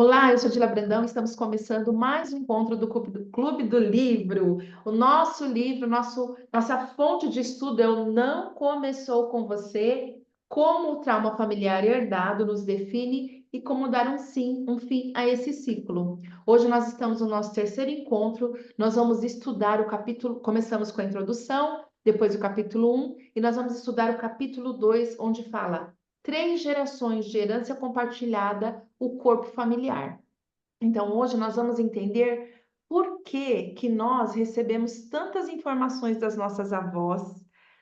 Olá, eu sou Dila Brandão e estamos começando mais um encontro do Clube do Livro. O nosso livro, nossa fonte de estudo é o Não Começou com Você, como o trauma familiar herdado nos define e como dar um fim a esse ciclo. Hoje nós estamos no nosso terceiro encontro, nós vamos estudar o capítulo, começamos com a introdução, depois o capítulo 1, e nós vamos estudar o capítulo 2, onde fala 3 gerações de herança compartilhada, o corpo familiar. Então, hoje nós vamos entender por que nós recebemos tantas informações das nossas avós,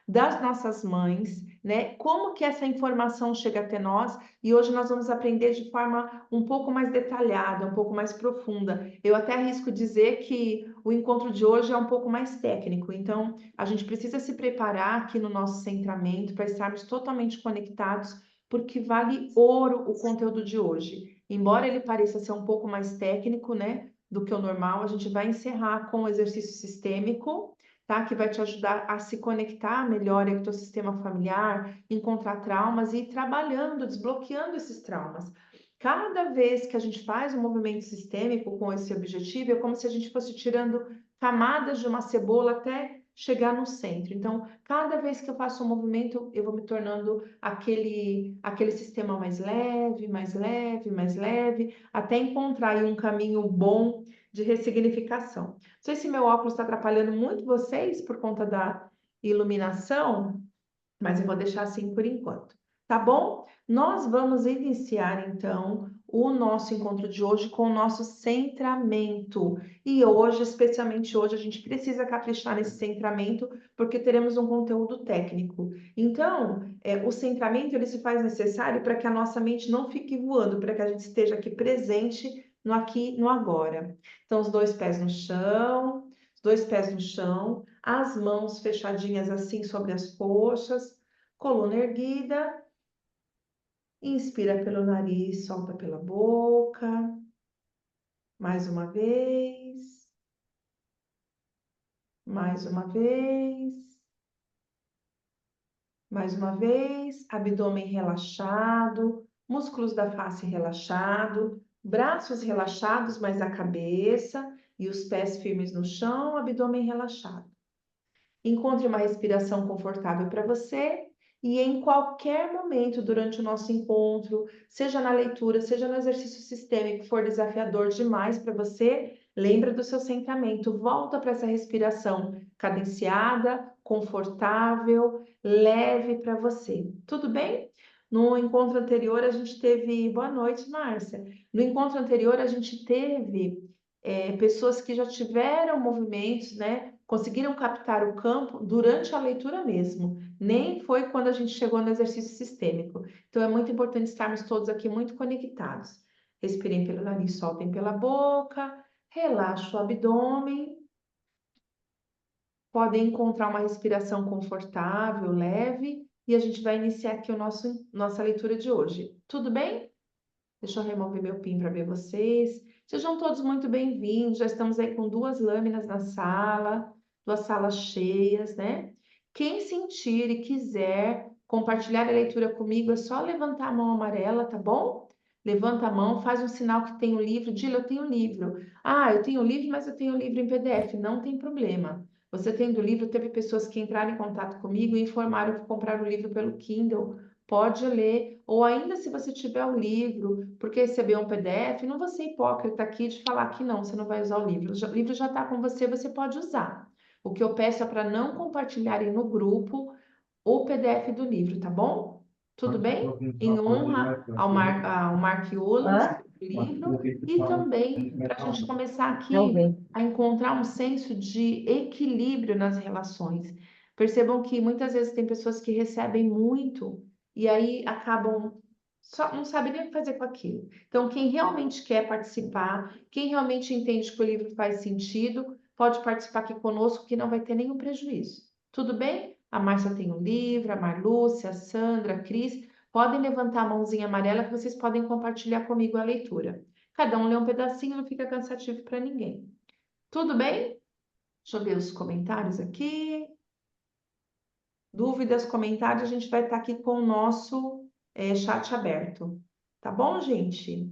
das nossas mães, né? Como que essa informação chega até nós? E hoje nós vamos aprender de forma um pouco mais detalhada, um pouco mais profunda. Eu até arrisco dizer que o encontro de hoje é um pouco mais técnico. Então, a gente precisa se preparar aqui no nosso centramento para estarmos totalmente conectados, porque vale ouro o conteúdo de hoje. Embora ele pareça ser um pouco mais técnico, né, do que o normal, a gente vai encerrar com o exercício sistêmico, tá? Que vai te ajudar a se conectar melhor com o teu sistema familiar, encontrar traumas e ir trabalhando, desbloqueando esses traumas. Cada vez que a gente faz um movimento sistêmico com esse objetivo, é como se a gente fosse tirando camadas de uma cebola até chegar no centro. Então, cada vez que eu faço um movimento, eu vou me tornando aquele sistema mais leve, mais leve, mais leve, até encontrar aí um caminho bom de ressignificação. Não sei se meu óculos está atrapalhando muito vocês por conta da iluminação, mas eu vou deixar assim por enquanto, tá bom? Nós vamos iniciar então o nosso encontro de hoje com o nosso centramento. E hoje, especialmente hoje, a gente precisa caprichar nesse centramento porque teremos um conteúdo técnico. Então, o centramento ele se faz necessário para que a nossa mente não fique voando, para que a gente esteja aqui, no agora. Então, os dois pés no chão, as mãos fechadinhas assim sobre as coxas, coluna erguida, inspira pelo nariz, solta pela boca, mais uma vez, mais uma vez, mais uma vez, abdômen relaxado, músculos da face relaxado, braços relaxados, mas a cabeça e os pés firmes no chão, abdômen relaxado. Encontre uma respiração confortável para você e em qualquer momento durante o nosso encontro, seja na leitura, seja no exercício sistêmico, for desafiador demais para você, lembra do seu centramento, volta para essa respiração cadenciada, confortável, leve para você. Tudo bem? No encontro anterior a gente teve... Boa noite, Márcia. No encontro anterior a gente teve pessoas que já tiveram movimentos, né? Conseguiram captar o campo durante a leitura mesmo, nem foi quando a gente chegou no exercício sistêmico. Então é muito importante estarmos todos aqui muito conectados. Respirem pelo nariz, soltem pela boca, relaxa o abdômen. Podem encontrar uma respiração confortável, leve, e a gente vai iniciar aqui nossa leitura de hoje. Tudo bem? Deixa eu remover meu PIN para ver vocês. Sejam todos muito bem-vindos. Já estamos aí com 2 lâminas na sala, 2 salas cheias, né? Quem sentir e quiser compartilhar a leitura comigo, é só levantar a mão amarela, tá bom? Levanta a mão, faz um sinal que tem o livro. Dila, eu tenho livro. Ah, eu tenho livro, mas eu tenho livro em PDF. Não tem problema. Você tendo livro, teve pessoas que entraram em contato comigo e informaram que compraram o livro pelo Kindle. Pode ler, ou ainda se você tiver o livro, porque recebeu um PDF, não vou ser hipócrita aqui de falar que não, você não vai usar o livro. O livro já está com você, você pode usar. O que eu peço é para não compartilharem no grupo o PDF do livro, tá bom? Tudo bem? Em honra ao Mark Ullans, Hã? livro, e também para a gente começar Não aqui vem. a encontrar um senso de equilíbrio nas relações. Percebam que muitas vezes tem pessoas que recebem muito e aí acabam só não sabem nem o que fazer com aquilo. Então, quem realmente quer participar, quem realmente entende que o livro faz sentido, pode participar aqui conosco, que não vai ter nenhum prejuízo. Tudo bem? A Márcia tem um livro, a Marlúcia, a Sandra, a Cris. Podem levantar a mãozinha amarela que vocês podem compartilhar comigo a leitura. Cada um lê um pedacinho, não fica cansativo para ninguém. Tudo bem? Deixa eu ver os comentários aqui. Dúvidas, comentários, a gente vai estar aqui com o nosso chat aberto. Tá bom, gente?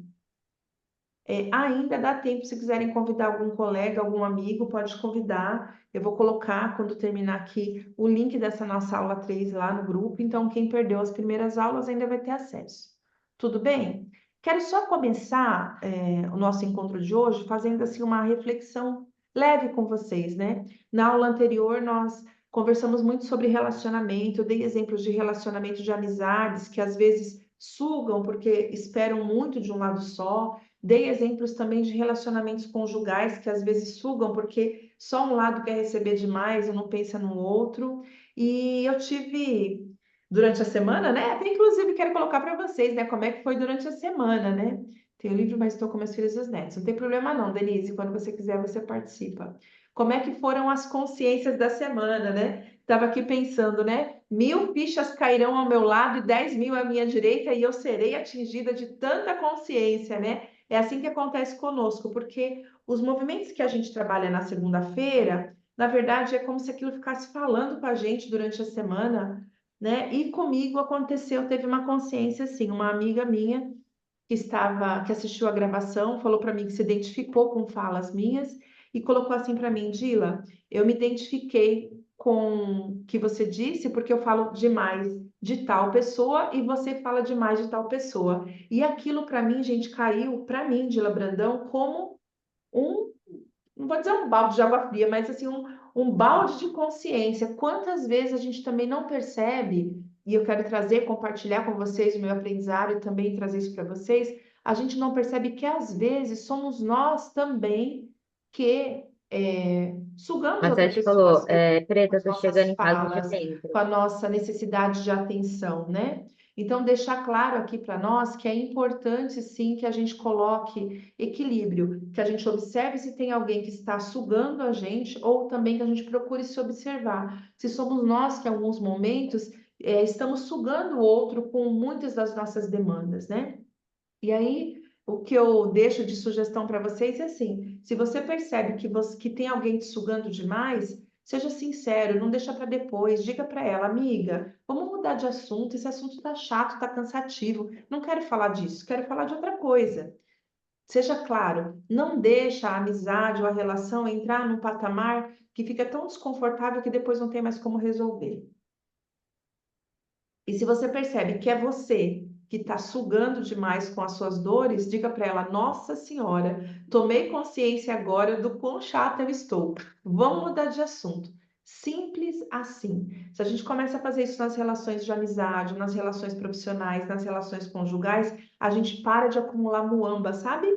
Ainda dá tempo, se quiserem convidar algum colega, algum amigo, pode convidar. Eu vou colocar, quando terminar aqui, o link dessa nossa aula 3 lá no grupo. Então, quem perdeu as primeiras aulas ainda vai ter acesso. Tudo bem? Quero só começar, o nosso encontro de hoje fazendo assim uma reflexão leve com vocês, né? Na aula anterior, nós conversamos muito sobre relacionamento. Eu dei exemplos de relacionamento de amizades que às vezes sugam porque esperam muito de um lado só. Dei exemplos também de relacionamentos conjugais que às vezes sugam porque só um lado quer receber demais e não pensa no outro. E eu tive durante a semana, né? Até inclusive quero colocar para vocês, né? Como é que foi durante a semana, né? Tem o livro, mas estou com meus filhos e os netos. Não tem problema não, Denise. Quando você quiser, você participa. Como é que foram as consciências da semana, né? Estava aqui pensando, né? 1000 fichas cairão ao meu lado e 10.000 à minha direita e eu serei atingida de tanta consciência, né? É assim que acontece conosco, porque os movimentos que a gente trabalha na segunda-feira, na verdade, é como se aquilo ficasse falando com a gente durante a semana, né? E comigo aconteceu, teve uma consciência assim, uma amiga minha que assistiu a gravação, falou para mim que se identificou com falas minhas e colocou assim para mim, Dila, eu me identifiquei com o que você disse porque eu falo demais de tal pessoa e você fala demais de tal pessoa. E aquilo para mim, gente, caiu para mim, Dila Brandão, como um, não vou dizer um balde de água fria, mas assim, um balde de consciência. Quantas vezes a gente também não percebe, e eu quero trazer, compartilhar com vocês o meu aprendizado e também trazer isso para vocês, a gente não percebe que às vezes somos nós também que sugamos A outra Tati pessoa falou, com Preta, as tô chegando nossas em casa de falas, com dentro. a nossa necessidade de atenção, né? Então, deixar claro aqui para nós que é importante sim que a gente coloque equilíbrio, que a gente observe se tem alguém que está sugando a gente ou também que a gente procure se observar. Se somos nós que em alguns momentos estamos sugando o outro com muitas das nossas demandas, né? E aí, o que eu deixo de sugestão para vocês é assim: se você percebe que tem alguém te sugando demais, seja sincero, não deixa para depois, diga para ela, amiga, vamos mudar de assunto, esse assunto tá chato, tá cansativo, não quero falar disso, quero falar de outra coisa. Seja claro, não deixa a amizade ou a relação entrar num patamar que fica tão desconfortável que depois não tem mais como resolver. E se você percebe que é você que está sugando demais com as suas dores, diga para ela: Nossa Senhora, tomei consciência agora do quão chata eu estou. Vamos mudar de assunto. Simples assim. Se a gente começa a fazer isso nas relações de amizade, nas relações profissionais, nas relações conjugais, a gente para de acumular muamba, sabe?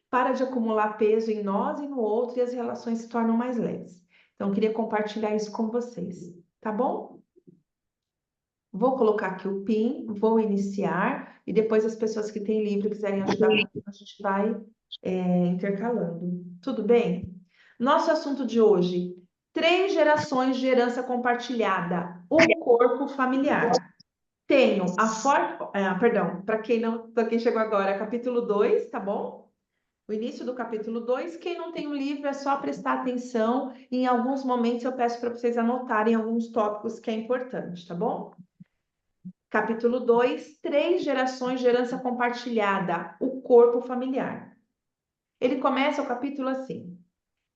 Para de acumular peso em nós e no outro e as relações se tornam mais leves. Então, eu queria compartilhar isso com vocês, tá bom? Vou colocar aqui o PIN, vou iniciar, e depois as pessoas que têm livro quiserem ajudar, a gente vai intercalando. Tudo bem? Nosso assunto de hoje: 3 gerações de herança compartilhada, o corpo familiar. Tenho a perdão, para quem não, para quem chegou agora, capítulo 2, tá bom? O início do capítulo 2. Quem não tem o livro é só prestar atenção. Em alguns momentos eu peço para vocês anotarem alguns tópicos que é importante, tá bom? Capítulo 2, 3 gerações de herança compartilhada, o corpo familiar. Ele começa o capítulo assim: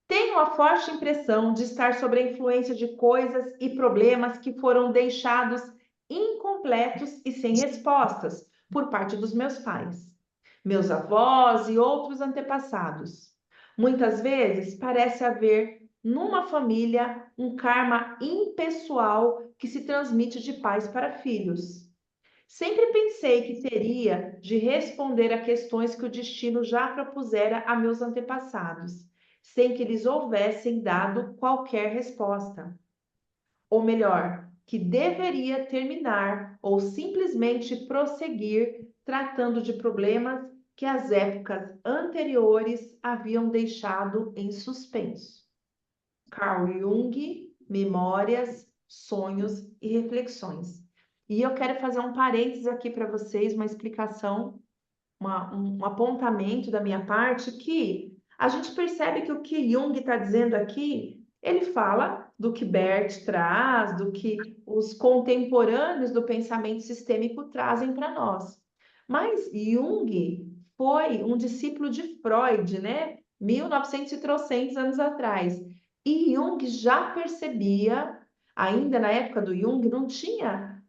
Tenho a forte impressão de estar sob a influência de coisas e problemas que foram deixados incompletos e sem respostas por parte dos meus pais, meus avós e outros antepassados. Muitas vezes parece haver numa família um karma impessoal que se transmite de pais para filhos. Sempre pensei que teria de responder a questões que o destino já propusera a meus antepassados, sem que lhes houvessem dado qualquer resposta. Ou melhor, que deveria terminar ou simplesmente prosseguir tratando de problemas que as épocas anteriores haviam deixado em suspenso. Carl Jung, Memórias, Sonhos e Reflexões. E eu quero fazer um parênteses aqui para vocês, uma explicação, um apontamento da minha parte, que a gente percebe que o que Jung está dizendo aqui, ele fala do que Bert traz, do que os contemporâneos do pensamento sistêmico trazem para nós. Mas Jung foi um discípulo de Freud, né? 1900 e trocentos anos atrás. E Jung já percebia, ainda na época do Jung, não tinha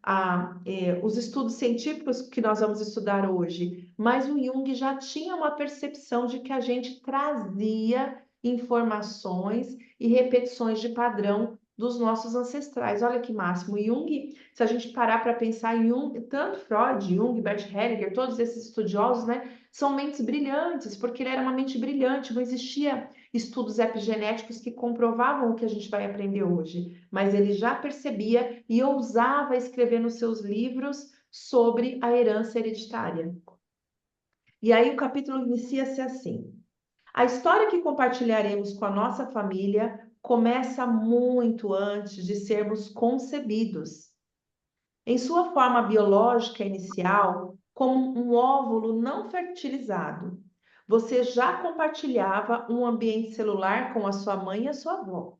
os estudos científicos que nós vamos estudar hoje, mas o Jung já tinha uma percepção de que a gente trazia informações e repetições de padrão dos nossos ancestrais. Olha que máximo. Jung, se a gente parar para pensar em Jung, tanto Freud, Jung, Bert Hellinger, todos esses estudiosos, né, são mentes brilhantes, porque ele era uma mente brilhante, não existia estudos epigenéticos que comprovavam o que a gente vai aprender hoje, mas ele já percebia e ousava escrever nos seus livros sobre a herança hereditária. E aí o capítulo inicia-se assim: a história que compartilharemos com a nossa família começa muito antes de sermos concebidos. Em sua forma biológica inicial, como um óvulo não fertilizado, você já compartilhava um ambiente celular com a sua mãe e a sua avó.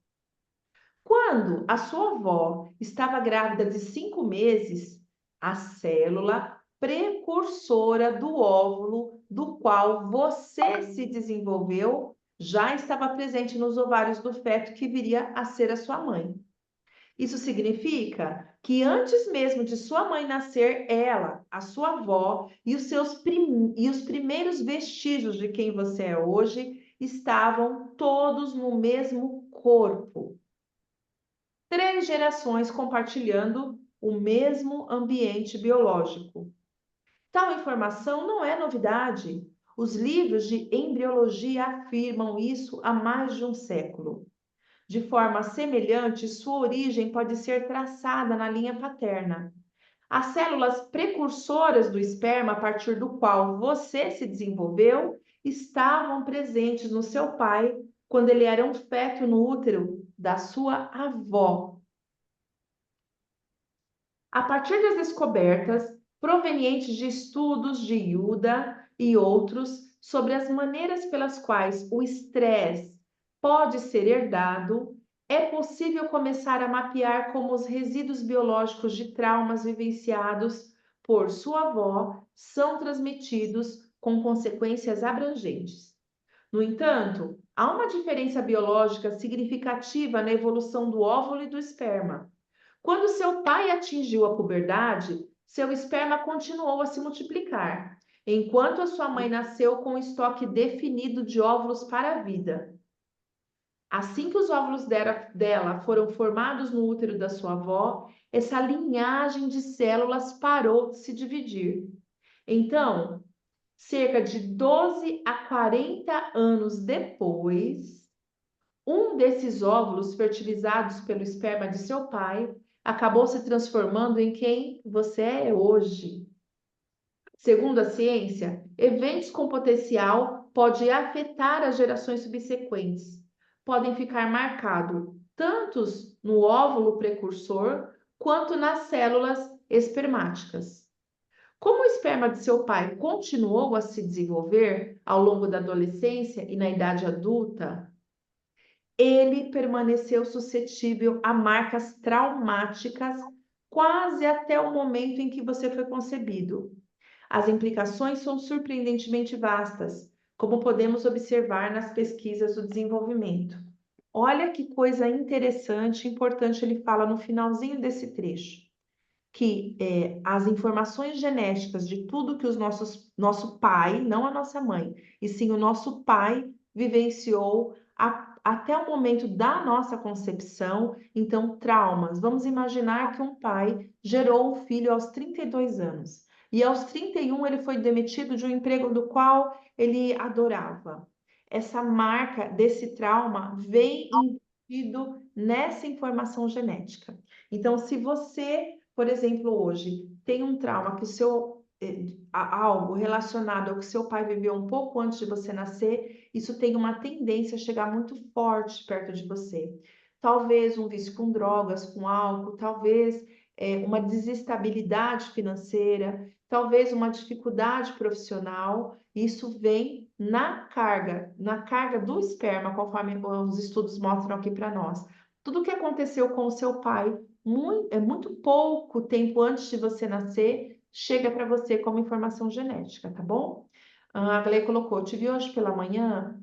Quando a sua avó estava grávida de 5 meses, a célula precursora do óvulo do qual você se desenvolveu já estava presente nos ovários do feto que viria a ser a sua mãe. Isso significa que antes mesmo de sua mãe nascer, ela, a sua avó e os primeiros vestígios de quem você é hoje estavam todos no mesmo corpo. 3 gerações compartilhando o mesmo ambiente biológico. Tal informação não é novidade. Os livros de embriologia afirmam isso há mais de um século. De forma semelhante, sua origem pode ser traçada na linha paterna. As células precursoras do esperma, a partir do qual você se desenvolveu, estavam presentes no seu pai quando ele era um feto no útero da sua avó. A partir das descobertas provenientes de estudos de Yuda e outros sobre as maneiras pelas quais o estresse pode ser herdado, é possível começar a mapear como os resíduos biológicos de traumas vivenciados por sua avó são transmitidos com consequências abrangentes. No entanto, há uma diferença biológica significativa na evolução do óvulo e do esperma. Quando seu pai atingiu a puberdade, seu esperma continuou a se multiplicar, enquanto a sua mãe nasceu com um estoque definido de óvulos para a vida. Assim que os óvulos dela foram formados no útero da sua avó, essa linhagem de células parou de se dividir. Então, cerca de 12 a 40 anos depois, um desses óvulos fertilizados pelo esperma de seu pai acabou se transformando em quem você é hoje. Segundo a ciência, eventos com potencial podem afetar as gerações subsequentes. Podem ficar marcados tanto no óvulo precursor quanto nas células espermáticas. Como o esperma de seu pai continuou a se desenvolver ao longo da adolescência e na idade adulta, ele permaneceu suscetível a marcas traumáticas quase até o momento em que você foi concebido. As implicações são surpreendentemente vastas, como podemos observar nas pesquisas do desenvolvimento. Olha que coisa interessante e importante ele fala no finalzinho desse trecho, que as informações genéticas de tudo que nosso pai, não a nossa mãe, e sim o nosso pai vivenciou até o momento da nossa concepção, então traumas. Vamos imaginar que um pai gerou um filho aos 32 anos e aos 31 ele foi demitido de um emprego do qual ele adorava. Essa marca desse trauma vem embutido nessa informação genética. Então, se você, por exemplo, hoje tem um trauma que o seu algo relacionado ao que seu pai viveu um pouco antes de você nascer, isso tem uma tendência a chegar muito forte perto de você. Talvez um vício com drogas, com álcool, talvez uma desestabilidade financeira, talvez uma dificuldade profissional. Isso vem na carga do esperma, conforme os estudos mostram aqui para nós. Tudo que aconteceu com o seu pai muito pouco tempo antes de você nascer chega para você como informação genética, tá bom? A Glei colocou, te vi hoje pela manhã,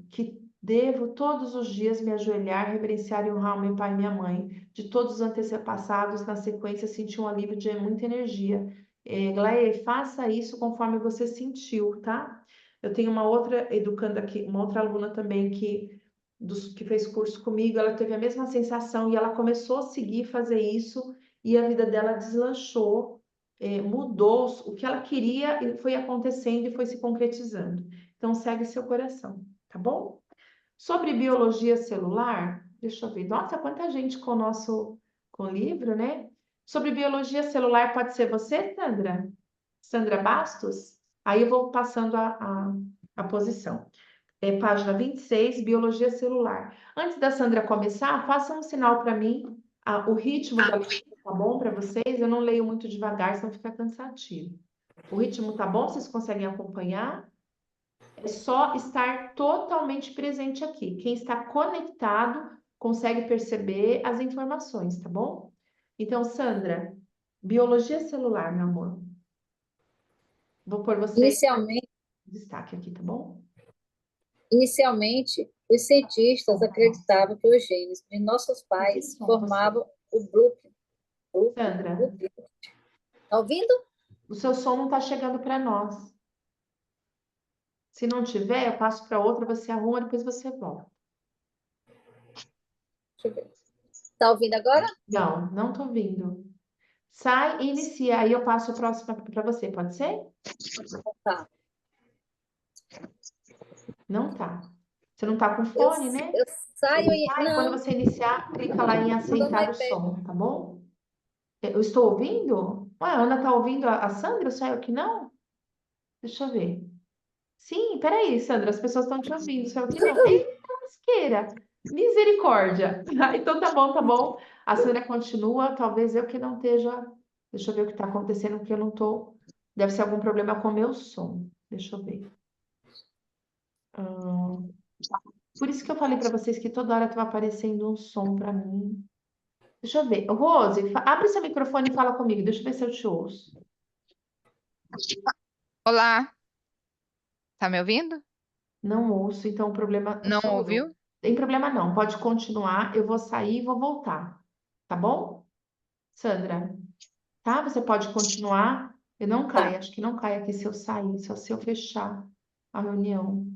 que devo todos os dias me ajoelhar, reverenciar e honrar meu pai e minha mãe. De todos os antepassados, na sequência, senti um alívio de muita energia. Glei, faça isso conforme você sentiu, tá? Eu tenho uma outra educanda aqui, uma outra aluna também que fez curso comigo, ela teve a mesma sensação e ela começou a seguir fazer isso e a vida dela deslanchou, mudou, o que ela queria e foi acontecendo e foi se concretizando. Então, segue seu coração, tá bom? Sobre biologia celular, deixa eu ver, nossa, quanta gente com o livro, né? Sobre biologia celular, pode ser você, Sandra? Sandra Bastos? Aí eu vou passando a posição. Página 26, biologia celular. Antes da Sandra começar, faça um sinal para mim, o ritmo da leitura tá bom para vocês? Eu não leio muito devagar, senão fica cansativo. O ritmo tá bom? Vocês conseguem acompanhar? É só estar totalmente presente aqui. Quem está conectado consegue perceber as informações, tá bom? Então, Sandra, biologia celular, meu amor. Vou pôr você Inicialmente, em destaque aqui, tá bom? inicialmente, os cientistas acreditavam que os genes de nossos Tá sem pais som você. formavam o grupo, Sandra, grupo. Tá ouvindo? o seu som não está chegando para nós. Se não tiver, eu passo para outra, você arruma, depois você volta. Deixa eu ver. Tá ouvindo agora? Não, não estou ouvindo. Sai e inicia, aí eu passo a próxima para você, pode ser? Tá. Não tá. Você não tá com Eu, fone, né? eu saio e... Sai, quando Não, você iniciar, clica lá em tô no aceitar o iPad. som, tá bom? Eu estou ouvindo? Ué, a Ana tá ouvindo a Sandra? Só eu que não? Deixa eu ver. Sim, peraí, Sandra, as pessoas estão te ouvindo, só eu que não. Eita, lasqueira! Misericórdia! Então tá bom, tá bom. A Sandra continua, talvez eu que não esteja. Deixa eu ver o que está acontecendo, porque eu não tô. Deve ser algum problema com o meu som. Deixa eu ver. Hum, Por isso que eu falei para vocês que toda hora estava aparecendo um som para mim. Deixa eu ver. Rose, abre seu microfone e fala comigo. Deixa eu ver se eu te ouço. Olá, tá me ouvindo? Não ouço, então o problema Não sou eu. ouviu? Tem problema não, pode continuar. Eu vou sair e vou voltar. Tá bom? Sandra, tá? Você pode continuar. Eu não Tá. caio, acho que não cai aqui se eu sair, só se eu fechar a reunião.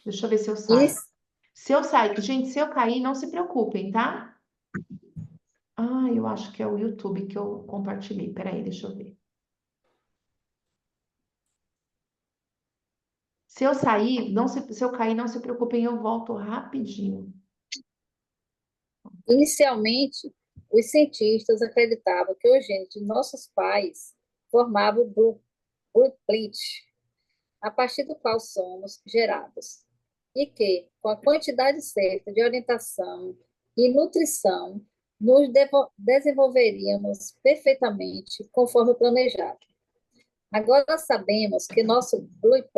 Deixa eu ver se eu saio. Inici- Se eu sair, gente, se eu cair, não se preocupem, tá? Ah, eu acho que é o YouTube que eu compartilhei. Peraí, deixa eu ver. Se eu sair, se eu cair, não se preocupem, eu volto rapidinho. Inicialmente, os cientistas acreditavam que os genes de nossos pais formavam o blueprint, a partir do qual somos gerados, e que, com a quantidade certa de orientação e nutrição, nos desenvolveríamos perfeitamente conforme planejado. Agora sabemos que nosso blueprint